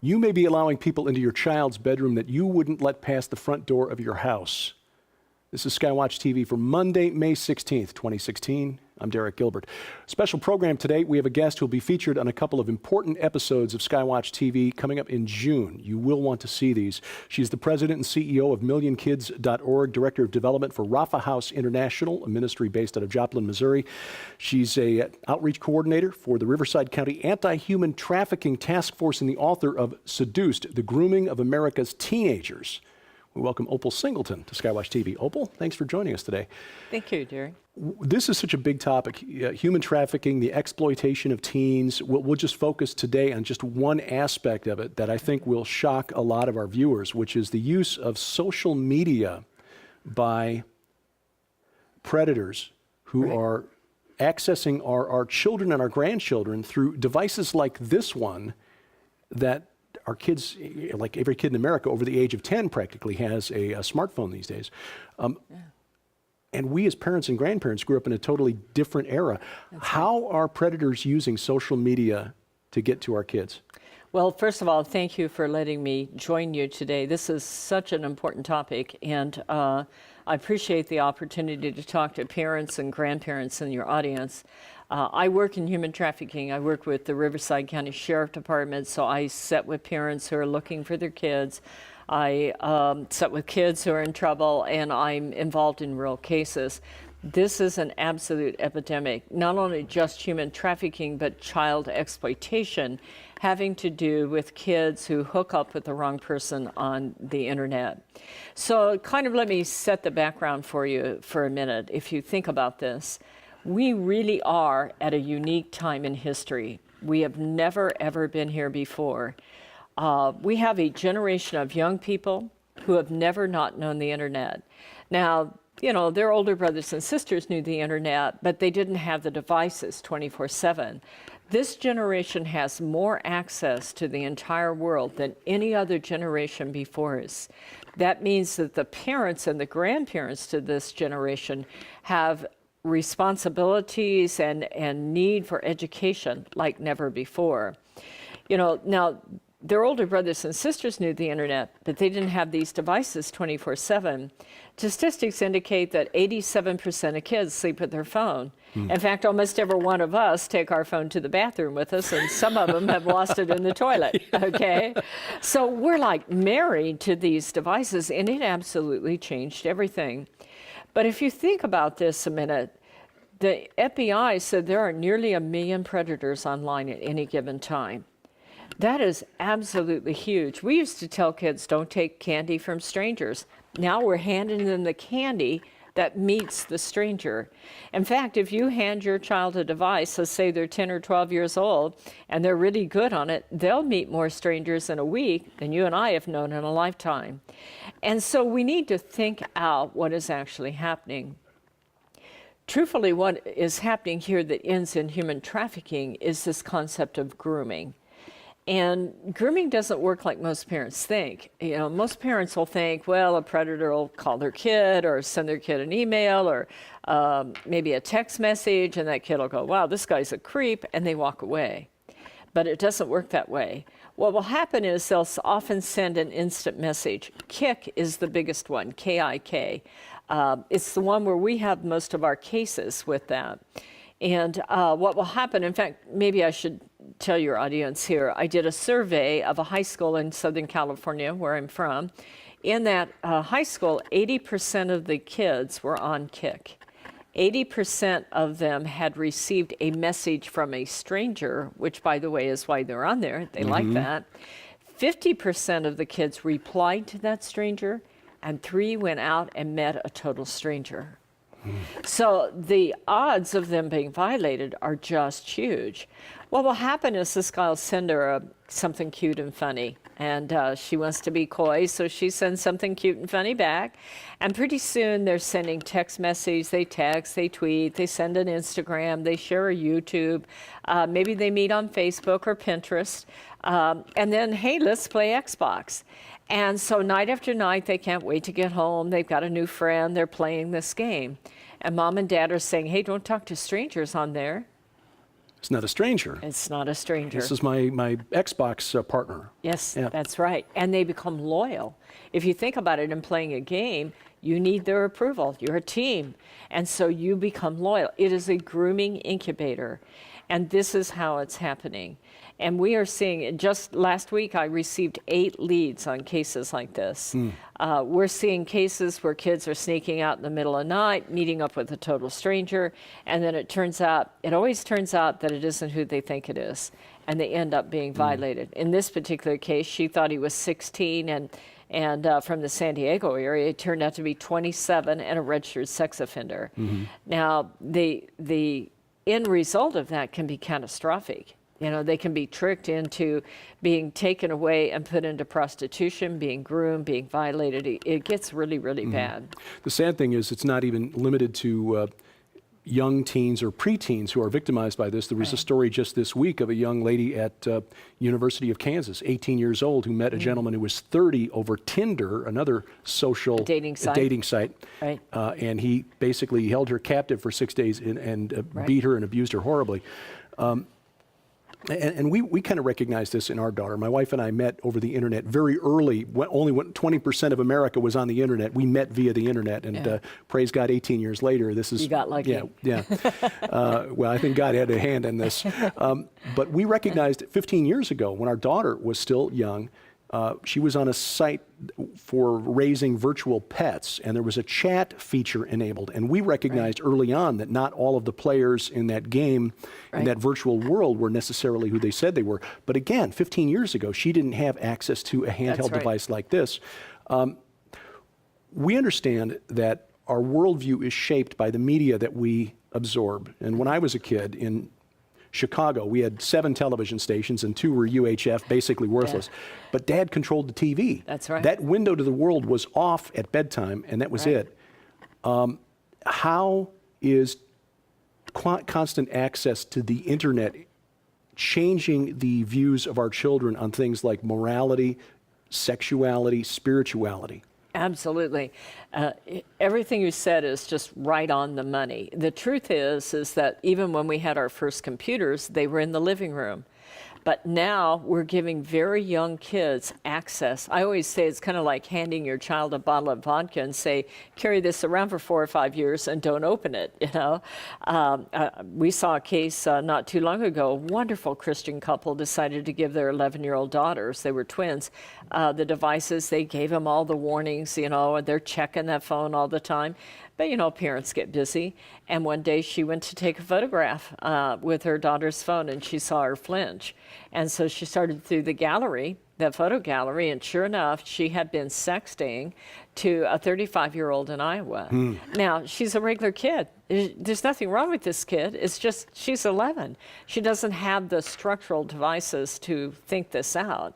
You may be allowing people into your child's bedroom that you wouldn't let past the front door of your house. This is SkyWatch TV for Monday, May 16th, 2016. I'm Derek Gilbert. Special program today. We have a guest who will be featured on a couple of important episodes of SkyWatch TV coming up in June. You will want to see these. She's the president and CEO of MillionKids.org, director of development for Rafa House International, a ministry based out of Joplin, Missouri. She's a outreach coordinator for the Riverside County Anti-Human Trafficking Task Force and the author of Seduced, the Grooming of America's Teenagers. We welcome Opal Singleton to SkyWatch TV. Opal, thanks for joining us today. Thank you, Derek. This is such a big topic, human trafficking, the exploitation of teens. We'll just focus today on just one aspect of it that I think will shock a lot of our viewers, which is the use of social media by predators who are accessing our children and our grandchildren through devices like this one that our kids, like every kid in America over the age of 10 practically has a smartphone these days. And we as parents and grandparents grew up in a totally different era. How are predators using social media to get to our kids? Well, first of all, thank you for letting me join you today. This is such an important topic, and I appreciate the opportunity to talk to parents and grandparents in your audience. I work in human trafficking. I work with the Riverside County Sheriff Department, so I sit with parents who are looking for their kids. I sit with kids who are in trouble, and I'm involved in real cases. This is an absolute epidemic, not only just human trafficking, but child exploitation, having to do with kids who hook up with the wrong person on the internet. So kind of let me set the background for you for a minute. If you think about this, we really are at a unique time in history. We have never, ever been here before. We have a generation of young people who have never not known the internet. Now, you know, their older brothers and sisters knew the internet, but they didn't have the devices 24/7. This generation has more access to the entire world than any other generation before us. That means that the parents and the grandparents to this generation have responsibilities and need for education like never before. You know, now, their older brothers and sisters knew the internet, but they didn't have these devices 24/7. Statistics indicate that 87% of kids sleep with their phone. In fact, almost every one of us take our phone to the bathroom with us, and some of them have lost it in the toilet, okay? So we're like married to these devices, and it absolutely changed everything. But if you think about this a minute, the FBI said there are nearly 1 million predators online at any given time. That is absolutely huge. We used to tell kids, don't take candy from strangers. Now we're handing them the candy that meets the stranger. In fact, if you hand your child a device, let's say they're 10 or 12 years old, and they're really good on it, they'll meet more strangers in a week than you and I have known in a lifetime. And so we need to think out what is actually happening. Truthfully, what is happening here that ends in human trafficking is this concept of grooming. And grooming doesn't work like most parents think. You know, most parents will think, well, a predator will call their kid or send their kid an email or maybe a text message, and that kid will go, wow, this guy's a creep, and they walk away. But it doesn't work that way. What will happen is they'll often send an instant message. Kick is the biggest one, K-I-K. It's the one where we have most of our cases with that. And what will happen, in fact, maybe I should tell your audience here, I did a survey of a high school in Southern California, where I'm from. In that high school, 80% of the kids were on Kick. 80% of them had received a message from a stranger, which, by the way, is why they're on there. They like that. 50% of the kids replied to that stranger, and 3 went out and met a total stranger. So the odds of them being violated are just huge. What will happen is this guy will send her something cute and funny, and she wants to be coy, so she sends something cute and funny back. And pretty soon they're sending text messages, they text, they tweet, they send an Instagram, they share a YouTube, maybe they meet on Facebook or Pinterest, and then, hey, let's play Xbox. And so night after night, they can't wait to get home. They've got a new friend. They're playing this game. And mom and dad are saying, hey, don't talk to strangers on there. It's not a stranger. It's not a stranger. This is my Xbox partner. Yes, Yeah. that's right. And they become loyal. If you think about it in playing a game, you need their approval. You're a team. And so you become loyal. It is a grooming incubator. And this is how it's happening. And we are seeing, just last week, I received 8 leads on cases like this. We're seeing cases where kids are sneaking out in the middle of the night, meeting up with a total stranger, and then it always turns out that it isn't who they think it is, and they end up being violated. In this particular case, she thought he was 16 and from the San Diego area. It turned out to be 27 and a registered sex offender. Now, the end result of that can be catastrophic. You know, they can be tricked into being taken away and put into prostitution, being groomed, being violated. It gets really, really bad. The sad thing is it's not even limited to young teens or preteens who are victimized by this. There was a story just this week of a young lady at University of Kansas, 18 years old, who met a gentleman who was 30 over Tinder, another social dating site. Right. And he basically held her captive for 6 days and beat her and abused her horribly. And we kind of recognize this in our daughter. My wife and I met over the internet very early. Only when 20% of America was on the internet. We met via the internet, and praise God, 18 years later, this is... You got lucky. Yeah. Well, I think God had a hand in this. But we recognized 15 years ago, when our daughter was still young, she was on a site for raising virtual pets, and there was a chat feature enabled. And we recognized early on that not all of the players in that game, in that virtual world, were necessarily who they said they were. But again, 15 years ago, she didn't have access to a handheld device like this. We understand that our worldview is shaped by the media that we absorb. And when I was a kid in Chicago, we had 7 television stations and 2 were UHF, basically worthless. But Dad controlled the TV. That's right. That window to the world was off at bedtime, and that was it. How is constant access to the internet changing the views of our children on things like morality, sexuality, spirituality? Absolutely. Everything you said is just right on the money. The truth is that even when we had our first computers, they were in the living room. But now we're giving very young kids access. I always say it's kind of like handing your child a bottle of vodka and say, carry this around for 4 or 5 years and don't open it, you know. We saw a case not too long ago. A wonderful Christian couple decided to give their 11-year-old daughters, they were twins, the devices. They gave them all the warnings, you know, and they're checking that phone all the time. But, you know, parents get busy. And one day she went to take a photograph with her daughter's phone, and she saw her flinch. And so she started through the gallery, the photo gallery, and sure enough, she had been sexting to a 35-year-old in Iowa. Now, she's a regular kid. There's nothing wrong with this kid. It's just she's 11. She doesn't have the structural devices to think this out.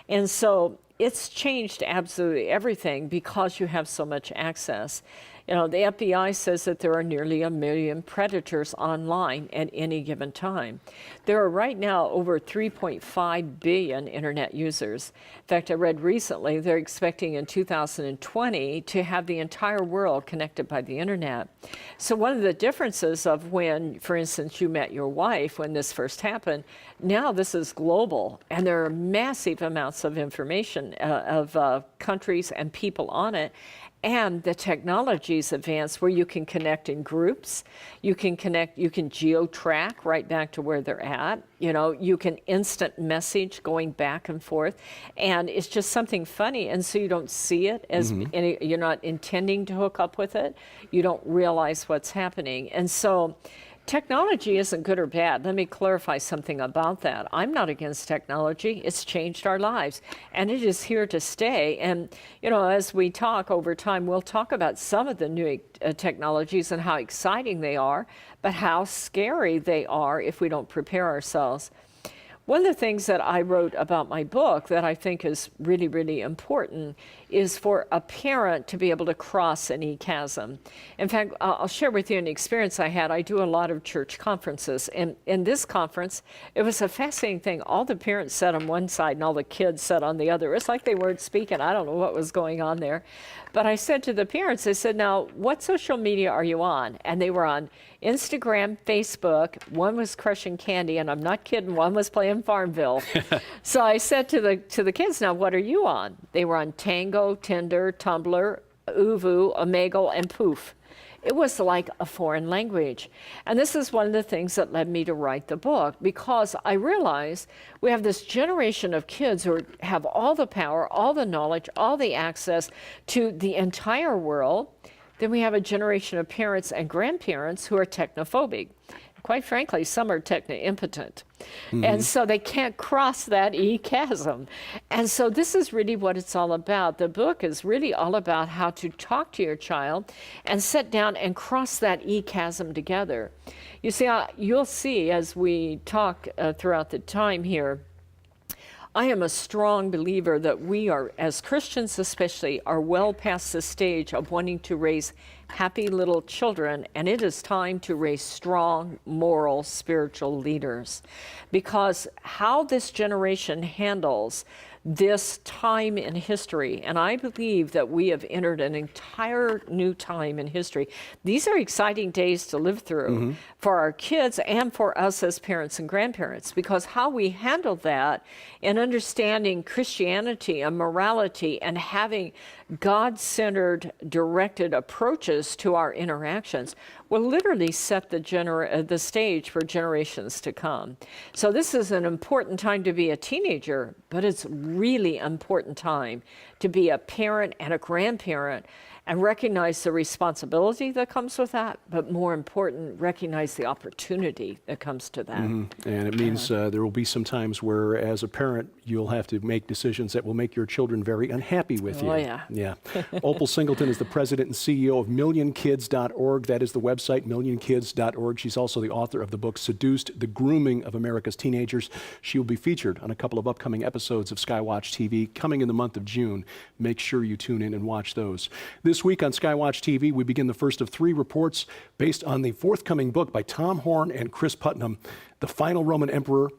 And so it's changed absolutely everything because you have so much access. You know, the FBI says that there are nearly 1 million predators online at any given time. There are right now over 3.5 billion internet users. In fact, I read recently they're expecting in 2020 to have the entire world connected by the internet. So one of the differences of when, for instance, you met your wife when this first happened, now this is global, and there are massive amounts of information of countries and people on it. And the technology's advanced where you can connect in groups, you can geo-track right back to where they're at, you know, you can instant message going back and forth, and it's just something funny, and so you don't see it as you're not intending to hook up with it, you don't realize what's happening. And so technology isn't good or bad. Let me clarify something about that. I'm not against technology. It's changed our lives, and it is here to stay. And, you know, as we talk over time, we'll talk about some of the new technologies and how exciting they are, but how scary they are if we don't prepare ourselves. One of the things that I wrote about my book that I think is really, really important is for a parent to be able to cross an e-chasm. In fact, I'll share with you an experience I had. I do a lot of church conferences, and in this conference, it was a fascinating thing. All the parents sat on one side and all the kids sat on the other. It's like they weren't speaking. I don't know what was going on there. But I said to the parents, I said, now, what social media are you on? And they were on Instagram, Facebook. One was crushing candy, and I'm not kidding, one was playing Farmville. So I said to the kids, now, what are you on? They were on Tango, Tinder, Tumblr, Uvu, Omegle, and Poof. It was like a foreign language. And this is one of the things that led me to write the book, because I realized we have this generation of kids who have all the power, all the knowledge, all the access to the entire world. Then we have a generation of parents and grandparents who are technophobic. Quite frankly, some are techno-impotent. And so they can't cross that e-chasm. And so this is really what it's all about. The book is really all about how to talk to your child and sit down and cross that e-chasm together. You see, you'll see as we talk throughout the time here, I am a strong believer that we are, as Christians especially, are well past the stage of wanting to raise happy little children, and it is time to raise strong, moral, spiritual leaders. Because how this generation handles this time in history, and I believe that we have entered an entire new time in history. These are exciting days to live through for our kids and for us as parents and grandparents, because how we handle that and understanding Christianity and morality and having God-centered, directed approaches to our interactions will literally set the stage for generations to come. So this is an important time to be a teenager, but it's really important time to be a parent and a grandparent and recognize the responsibility that comes with that, but more important, recognize the opportunity that comes to that. And it means there will be some times where, as a parent, you'll have to make decisions that will make your children very unhappy with you. Oh, yeah. Yeah. Opal Singleton is the president and CEO of MillionKids.org. That is the website, MillionKids.org. She's also the author of the book, Seduced: The Grooming of America's Teenagers. She will be featured on a couple of upcoming episodes of SkyWatch TV coming in the month of June. Make sure you tune in and watch those. This week on SkyWatch TV, we begin the first of 3 reports based on the forthcoming book by Tom Horn and Chris Putnam, The Final Roman Emperor,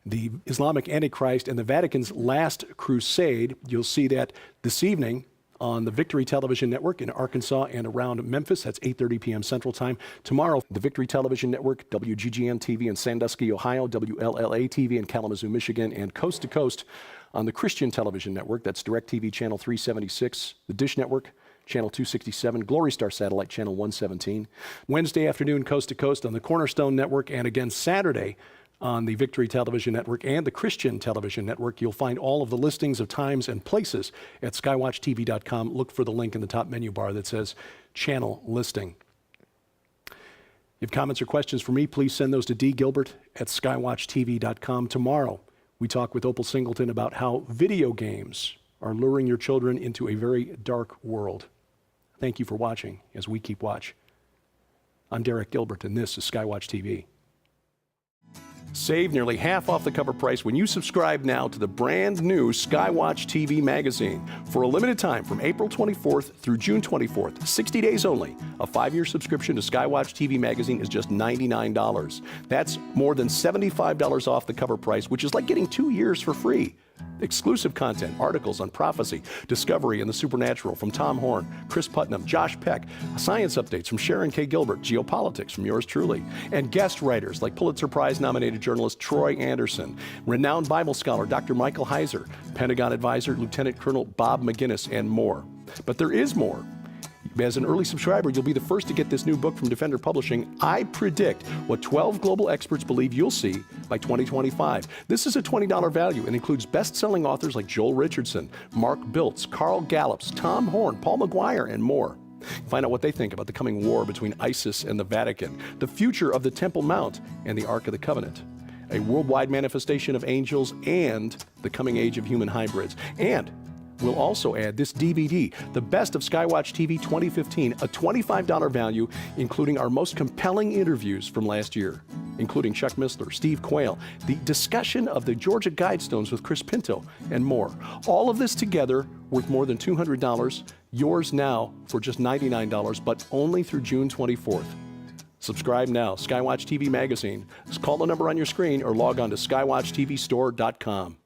the Islamic Antichrist, and the Vatican's Last Crusade. You'll see that this evening on the Victory Television Network in Arkansas and around Memphis. That's 8:30 p.m. Central Time. Tomorrow, the Victory Television Network, WGGN TV in Sandusky, Ohio, WLLA TV in Kalamazoo, Michigan, and coast to coast on the Christian Television Network. That's DirecTV Channel 376, the Dish Network, Channel 267, Glory Star Satellite, Channel 117. Wednesday afternoon, coast to coast on the Cornerstone Network, and again Saturday on the Victory Television Network and the Christian Television Network. You'll find all of the listings of times and places at skywatchtv.com. Look for the link in the top menu bar that says Channel Listing. If you have comments or questions for me, please send those to dgilbert@skywatchtv.com. Tomorrow, we talk with Opal Singleton about how video games are luring your children into a very dark world. Thank you for watching as we keep watch. I'm Derek Gilbert, and this is SkyWatch TV. Save nearly half off the cover price when you subscribe now to the brand new SkyWatch TV magazine. For a limited time from April 24th through June 24th, 60 days only, a 5-year subscription to SkyWatch TV magazine is just $99. That's more than $75 off the cover price, which is like getting 2 years for free. Exclusive content, articles on prophecy, discovery, and the supernatural from Tom Horn, Chris Putnam, Josh Peck, science updates from Sharon K. Gilbert, geopolitics from yours truly, and guest writers like Pulitzer Prize-nominated journalist Troy Anderson, renowned Bible scholar Dr. Michael Heiser, Pentagon advisor Lieutenant Colonel Bob McGinnis, and more. But there is more. As an early subscriber, you'll be the first to get this new book from Defender Publishing. I predict what 12 global experts believe you'll see by 2025. This is a $20 value and includes best-selling authors like Joel Richardson, Mark Biltz, Carl Gallups, Tom Horn, Paul McGuire, and more. Find out what they think about the coming war between ISIS and the Vatican, the future of the Temple Mount and the Ark of the Covenant, a worldwide manifestation of angels, and the coming age of human hybrids. And we'll also add this DVD, The Best of SkyWatch TV 2015, a $25 value, including our most compelling interviews from last year. including Chuck Missler, Steve Quayle, the discussion of the Georgia Guidestones with Chris Pinto, and more. All of this together worth more than $200, yours now for just $99, but only through June 24th. Subscribe now, SkyWatch TV magazine. Just call the number on your screen or log on to skywatchtvstore.com.